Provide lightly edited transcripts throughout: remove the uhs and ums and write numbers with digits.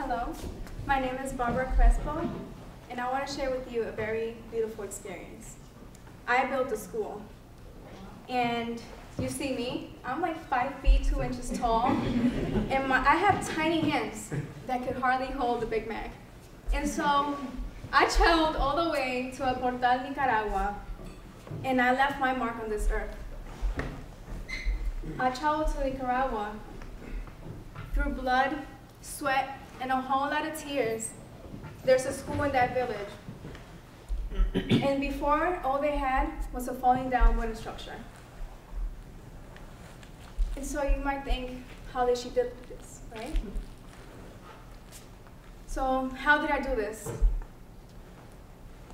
Hello, my name is Barbara Crespo, and I want to share with you a very beautiful experience. I built a school, and you see me, I'm like 5 feet 2 inches tall, and I have tiny hands that could hardly hold a Big Mac. And so I traveled all the way to El Portal, Nicaragua, and I left my mark on this earth. I traveled to Nicaragua through blood, sweat, and a whole lot of tears. There's a school in that village. And before, all they had was a falling down wooden structure. And so you might think, how did she do this, right? So how did I do this?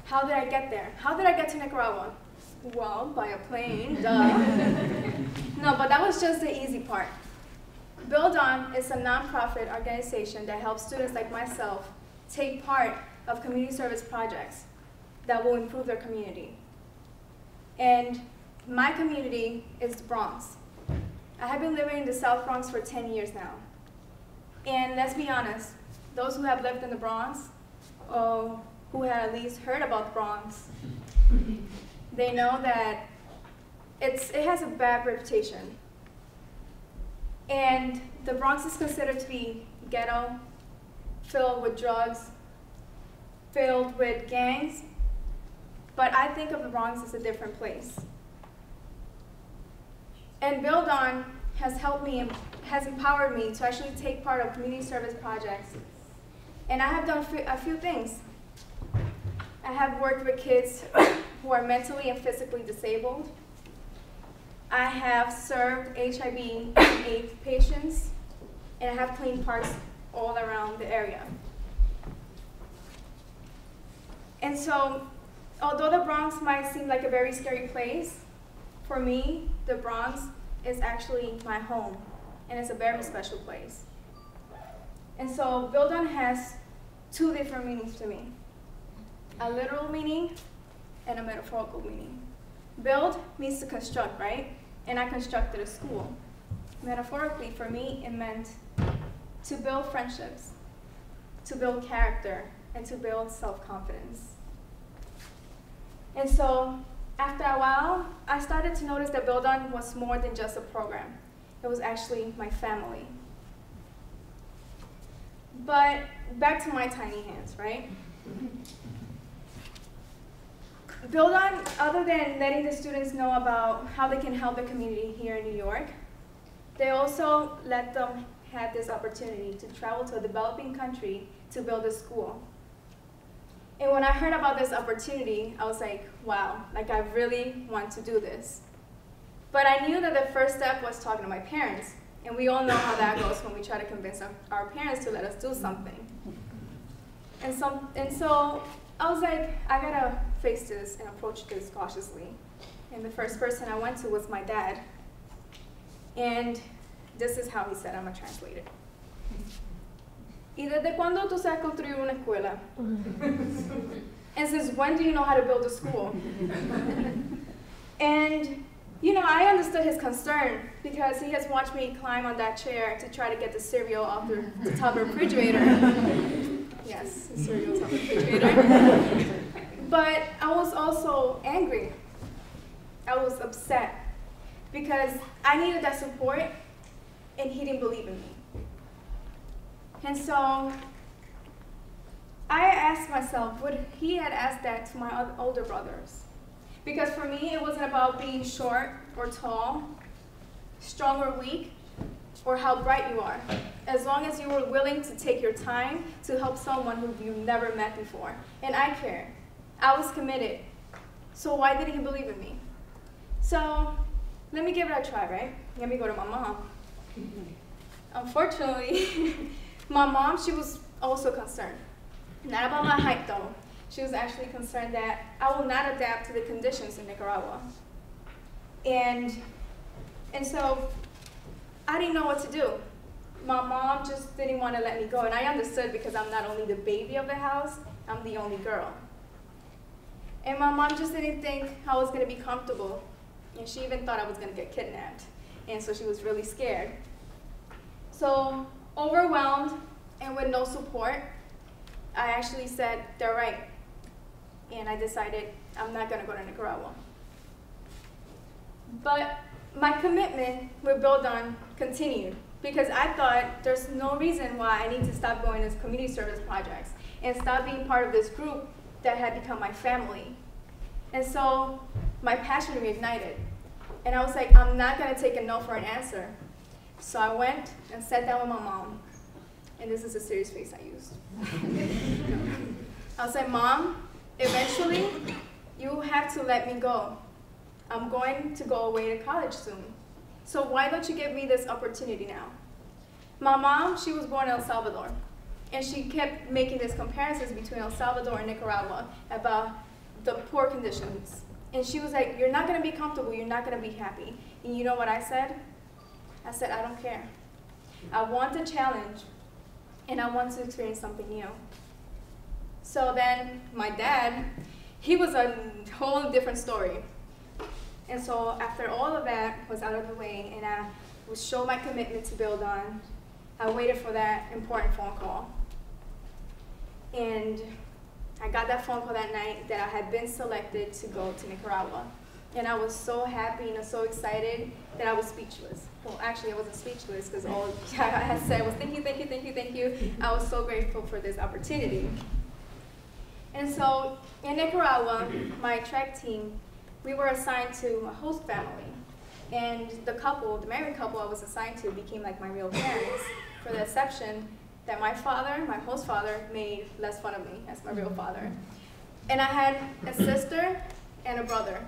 How did I get there? How did I get to Nicaragua? Well, by a plane, duh. No, but that was just the easy part. BuildOn is a nonprofit organization that helps students like myself take part of community service projects that will improve their community. And my community is the Bronx. I have been living in the South Bronx for 10 years now. And let's be honest, those who have lived in the Bronx, or who have at least heard about the Bronx, they know that it has a bad reputation. And the Bronx is considered to be ghetto, filled with drugs, filled with gangs, but I think of the Bronx as a different place. And BuildOn has helped me, has empowered me to actually take part of community service projects. And I have done a few things. I have worked with kids who are mentally and physically disabled. I have served HIV/AIDS patients, and I have cleaned parks all around the area. And so, although the Bronx might seem like a very scary place, for me, the Bronx is actually my home, and it's a very special place. And so, BuildOn has two different meanings to me. A literal meaning and a metaphorical meaning. Build means to construct, right? And I constructed a school. Metaphorically, for me, it meant to build friendships, to build character, and to build self-confidence. And so, after a while, I started to notice that BuildOn was more than just a program. It was actually my family. But back to my tiny hands, right? BuildOn, other than letting the students know about how they can help the community here in New York, they also let them have this opportunity to travel to a developing country to build a school. And when I heard about this opportunity, I was like, wow, like I really want to do this. But I knew that the first step was talking to my parents. And we all know how that goes when we try to convince our parents to let us do something. And so I was like, I gotta face this and approach this cautiously. And the first person I went to was my dad. And this is how he said, I'm gonna translate it. ¿Y desde cuándo tú sabes construir una escuela? And since when do you know how to build a school? And you know, I understood his concern because he has watched me climb on that chair to try to get the cereal off the top of the refrigerator. Yes, the cereal top of the refrigerator. But I was also angry. I was upset because I needed that support and he didn't believe in me. And so I asked myself, would he had asked that to my older brothers? Because for me, it wasn't about being short or tall, strong or weak, or how bright you are. As long as you were willing to take your time to help someone who you've never met before. And I cared. I was committed. So why didn't he believe in me? So let me give it a try, right? Let me go to my mom. Unfortunately, my mom, she was also concerned. Not about my height, though. She was actually concerned that I will not adapt to the conditions in Nicaragua. And so I didn't know what to do. My mom just didn't want to let me go, and I understood because I'm not only the baby of the house, I'm the only girl. And my mom just didn't think I was going to be comfortable, and she even thought I was going to get kidnapped, and so she was really scared. So overwhelmed And with no support, I actually said, they're right. And I decided I'm not going to go to Nicaragua. But my commitment with BuildOn continued, because I thought there's no reason why I need to stop going to community service projects and stop being part of this group that had become my family. And so my passion reignited. And I was like, I'm not going to take a no for an answer. So I went and sat down with my mom. And this is a serious face I used. I was like, Mom, eventually you have to let me go. I'm going to go away to college soon. So why don't you give me this opportunity now? My mom, she was born in El Salvador. And she kept making these comparisons between El Salvador and Nicaragua about the poor conditions. And she was like, you're not going to be comfortable, you're not going to be happy. And you know what I said? I said, I don't care. I want a challenge, and I want to experience something new. So then my dad, he was a whole different story. And so after all of that was out of the way, and I would show my commitment to BuildOn, I waited for that important phone call. And I got that phone call that night that I had been selected to go to Nicaragua. And I was so happy and so excited that I was speechless. Well, actually, I wasn't speechless, because all I had said was thank you, thank you, thank you, thank you. I was so grateful for this opportunity. And so in Nicaragua, my track team, we were assigned to a host family. And the couple, the married couple I was assigned to, became like my real parents, for the exception that my father, my host father, made less fun of me as my real father. And I had a sister and a brother,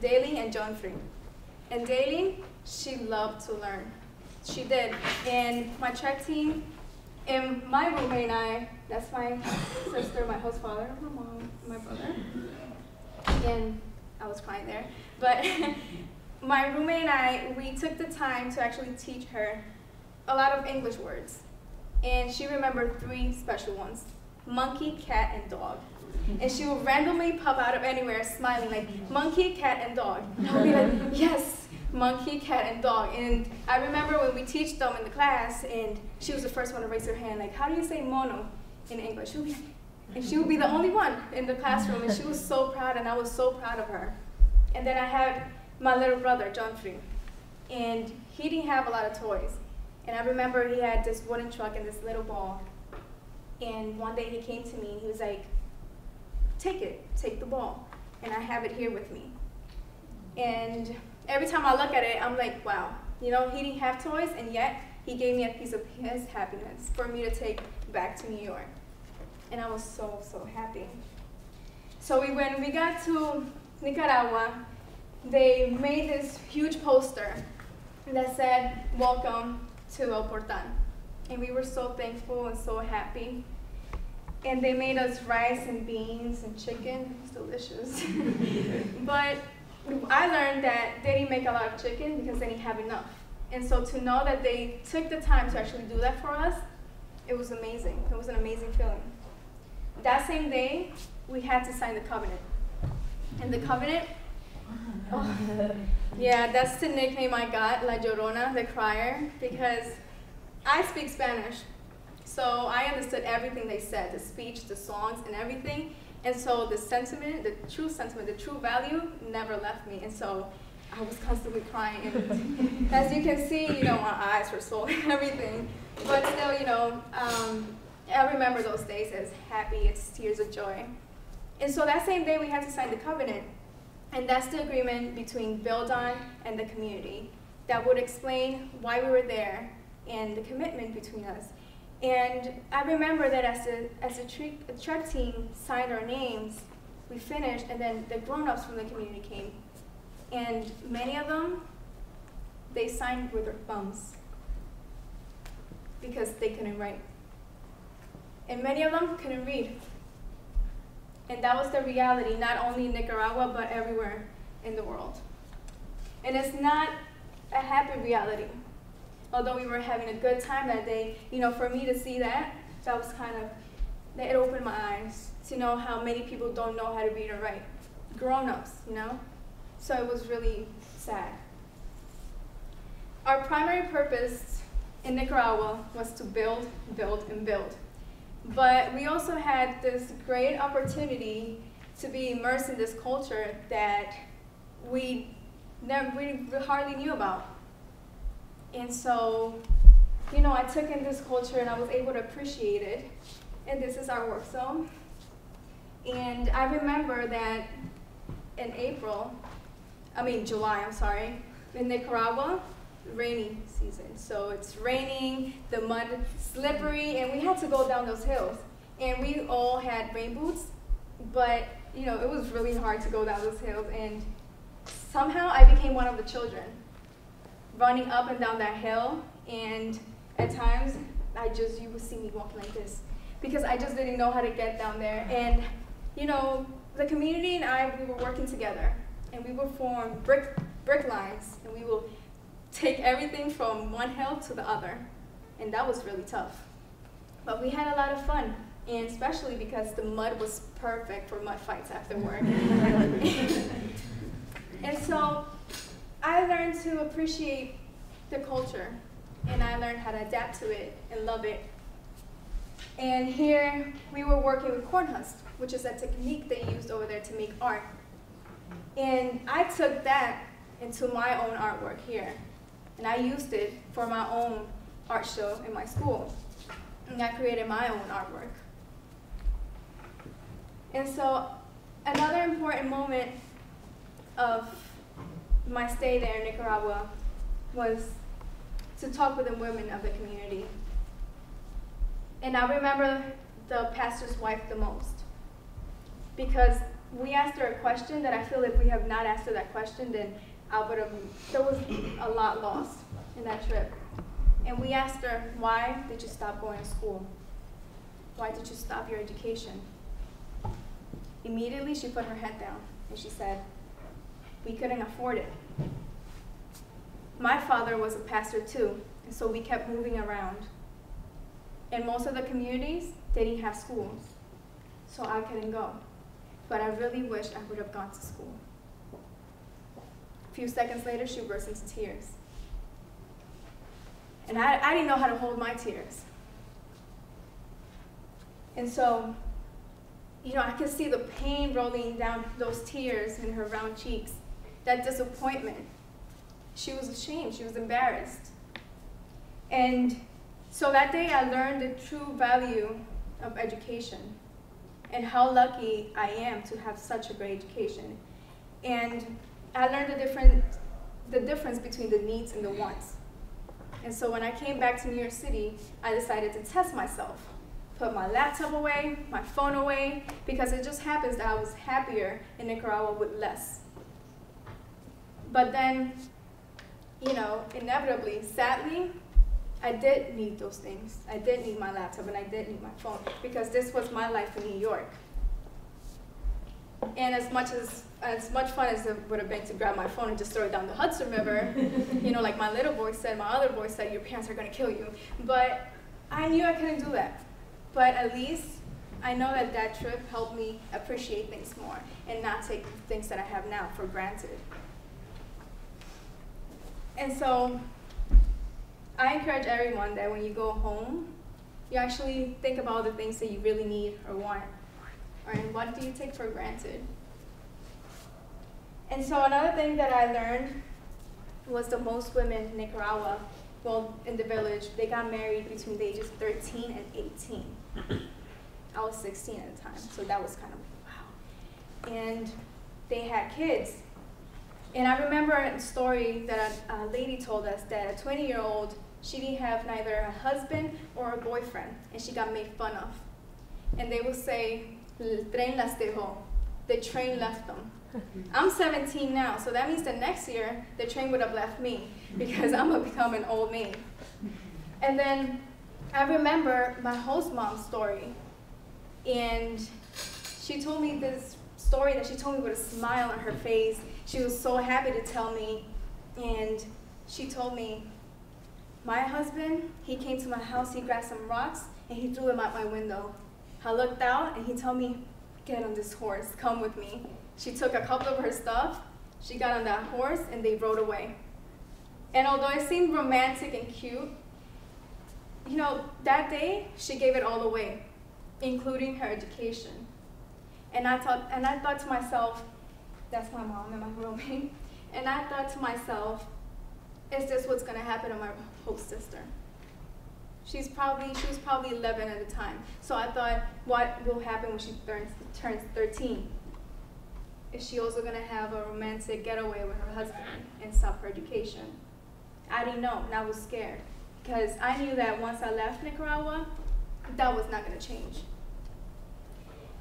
Daly and John Free. And Daly, she loved to learn. She did. And my track team, and my roommate and I, that's my sister, my host father, my mom, my brother. And I was crying there. But my roommate and I, we took the time to actually teach her a lot of English words. And she remembered 3 special ones: monkey, cat, and dog. And she would randomly pop out of anywhere smiling like, monkey, cat, and dog. And I would be like, yes, monkey, cat, and dog. And I remember when we teach them in the class, and she was the first one to raise her hand, like, how do you say mono in English? She would be like, and she would be the only one in the classroom, and she was so proud, and I was so proud of her. And then I had my little brother, John Free, and he didn't have a lot of toys. And I remember he had this wooden truck and this little ball. And one day he came to me and he was like, take the ball. And I have it here with me. And every time I look at it, I'm like, wow. You know, he didn't have toys, and yet he gave me a piece of his happiness for me to take back to New York. And I was so, so happy. So when we got to Nicaragua, they made this huge poster that said, welcome to El Portal. And we were so thankful and so happy. And they made us rice and beans and chicken. It was delicious. But I learned that they didn't make a lot of chicken because they didn't have enough. And so to know that they took the time to actually do that for us, it was amazing. It was an amazing feeling. That same day, we had to sign the covenant. And the covenant, oh, yeah, that's the nickname I got, La Llorona, the crier, because I speak Spanish. So I understood everything they said, the speech, the songs, and everything. And so the sentiment, the true value never left me. And so I was constantly crying. And as you can see, you know, my eyes were swollen and everything. But still, you know, I remember those days as happy, it's tears of joy. And so that same day we had to sign the covenant. And that's the agreement between BuildOn and the community that would explain why we were there and the commitment between us. And I remember that as the track team signed our names, we finished, and then the grown-ups from the community came. And many of them, they signed with their thumbs because they couldn't write. And many of them couldn't read. And that was the reality, not only in Nicaragua, but everywhere in the world. And it's not a happy reality. Although we were having a good time that day, you know, for me to see that, that was kind of, it opened my eyes to know how many people don't know how to read or write. Grown-ups, you know? So it was really sad. Our primary purpose in Nicaragua was to build, build, and build. But we also had this great opportunity to be immersed in this culture that we hardly knew about. And so, you know, I took in this culture and I was able to appreciate it. And this is our work zone. And I remember that in July, in Nicaragua, rainy season. So it's raining, the mud slippery, and we had to go down those hills. And we all had rain boots, but you know, it was really hard to go down those hills. And somehow I became one of the children, running up and down that hill. And at times, you would see me walking like this, because I just didn't know how to get down there. And you know, the community and we were working together, and we would form brick lines, and we will take everything from one hill to the other, and that was really tough. But we had a lot of fun, and especially because the mud was perfect for mud fights after work. And so I learned to appreciate the culture, and I learned how to adapt to it and love it. And here we were working with corn husk, which is a technique they used over there to make art. And I took that into my own artwork here. And I used it for my own art show in my school. And I created my own artwork. And so another important moment of my stay there in Nicaragua was to talk with the women of the community. And I remember the pastor's wife the most, because we asked her a question that I feel if we have not asked her that question, then there was a lot lost in that trip. And we asked her, why did you stop going to school? Why did you stop your education? Immediately she put her head down and she said, we couldn't afford it. My father was a pastor too, and so we kept moving around. And most of the communities didn't have schools, so I couldn't go. But I really wish I would have gone to school. A few seconds later, she burst into tears. And I didn't know how to hold my tears. And so, you know, I could see the pain rolling down those tears in her round cheeks, that disappointment. She was ashamed, she was embarrassed. And so that day I learned the true value of education and how lucky I am to have such a great education. And I learned the difference between the needs and the wants. And so when I came back to New York City, I decided to test myself. Put my laptop away, my phone away, because it just happens that I was happier in Nicaragua with less. But then, you know, inevitably, sadly, I did need those things. I did need my laptop and I did need my phone, because this was my life in New York. And as much fun as it would have been to grab my phone and just throw it down the Hudson River, you know, like my little boy said, my other boy said, your parents are going to kill you. But I knew I couldn't do that. But at least I know that that trip helped me appreciate things more and not take things that I have now for granted. And so I encourage everyone that when you go home, you actually think about the things that you really need or want. And what do you take for granted? And so another thing that I learned was that most women in Nicaragua, well, in the village, they got married between the ages of 13 and 18. I was 16 at the time, so that was kind of wow. And they had kids. And I remember a story that a lady told us that a 20-year-old, she didn't have neither a husband or a boyfriend, and she got made fun of. And they would say, el tren las dejó, the train left them. I'm 17 now, so that means that next year, the train would have left me, because I'm going to become an old maid. And then I remember my host mom's story, and she told me this story that she told me with a smile on her face. She was so happy to tell me, and she told me, my husband, he came to my house, he grabbed some rocks, and he threw them out my window. I looked out, and he told me, get on this horse, come with me. She took a couple of her stuff, she got on that horse, and they rode away. And although it seemed romantic and cute, you know, that day, she gave it all away, including her education. And I thought to myself, that's my mom and my roommate, and I thought to myself, is this what's going to happen to my host sister? She was probably 11 at the time. So I thought, what will happen when she turns 13? Is she also going to have a romantic getaway with her husband and stop her education? I didn't know, and I was scared. Because I knew that once I left Nicaragua, that was not going to change.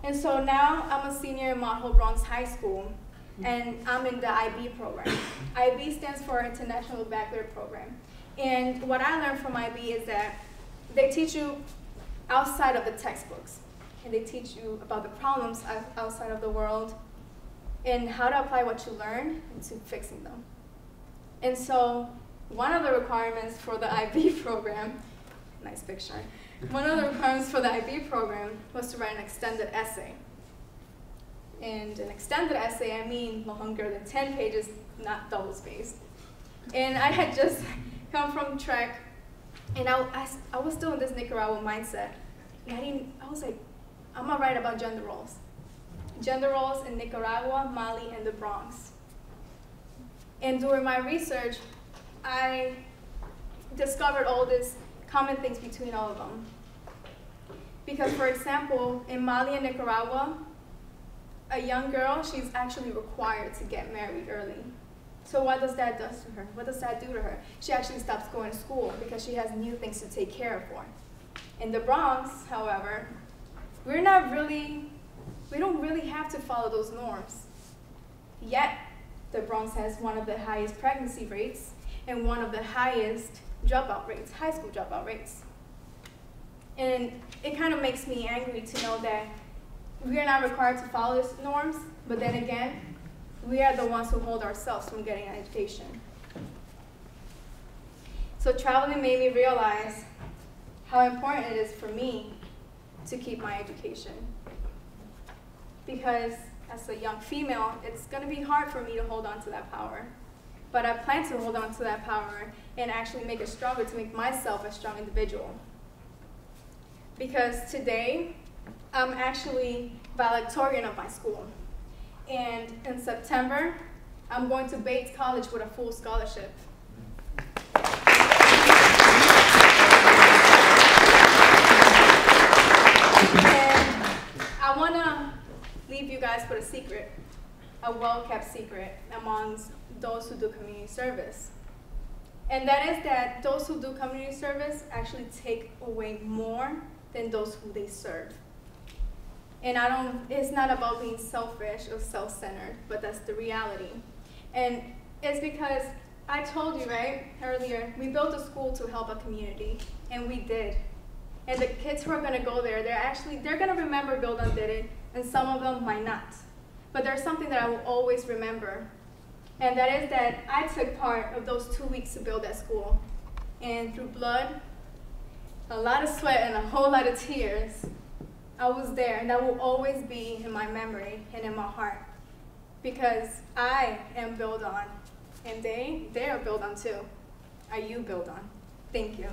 And so now I'm a senior in Mount Hope Bronx High School, and I'm in the IB program. IB stands for International Bachelor Program. And what I learned from IB is that they teach you outside of the textbooks, and they teach you about the problems outside of the world and how to apply what you learn into fixing them. And so one of the requirements for the IB program, nice picture, one of the requirements for the IB program was to write an extended essay. And an extended essay, I mean longer than 10 pages, not double-spaced. And I had just come from Trek, and I was still in this Nicaragua mindset. And I was like, I'm gonna write about gender roles. Gender roles in Nicaragua, Mali, and the Bronx. And during my research, I discovered all these common things between all of them. Because, for example, in Mali and Nicaragua, a young girl, she's actually required to get married early. So what does that do to her? What does that do to her? She actually stops going to school because she has new things to take care of for. In the Bronx, however, we don't really have to follow those norms. Yet, the Bronx has one of the highest pregnancy rates and one of the highest dropout rates, high school dropout rates. And it kind of makes me angry to know that we are not required to follow these norms, but then again, we are the ones who hold ourselves from getting an education. So traveling made me realize how important it is for me to keep my education. Because as a young female, it's going to be hard for me to hold on to that power. But I plan to hold on to that power and actually make it stronger to make myself a strong individual. Because today, I'm actually valedictorian of my school. And in September, I'm going to Bates College with a full scholarship. And I want to leave you guys with a secret, a well-kept secret amongst those who do community service. And that is that those who do community service actually take away more than those who they serve. And it's not about being selfish or self-centered, but that's the reality. And it's because I told you, right, earlier, we built a school to help a community, and we did. And the kids who are going to go there, they're going to remember BuildOn did it, and some of them might not. But there's something that I will always remember, and that is that I took part of those 2 weeks to build that school. And through blood, a lot of sweat, and a whole lot of tears, I was there, and that will always be in my memory and in my heart. Because I am BuildOn, and they are BuildOn too. Are you BuildOn? Thank you.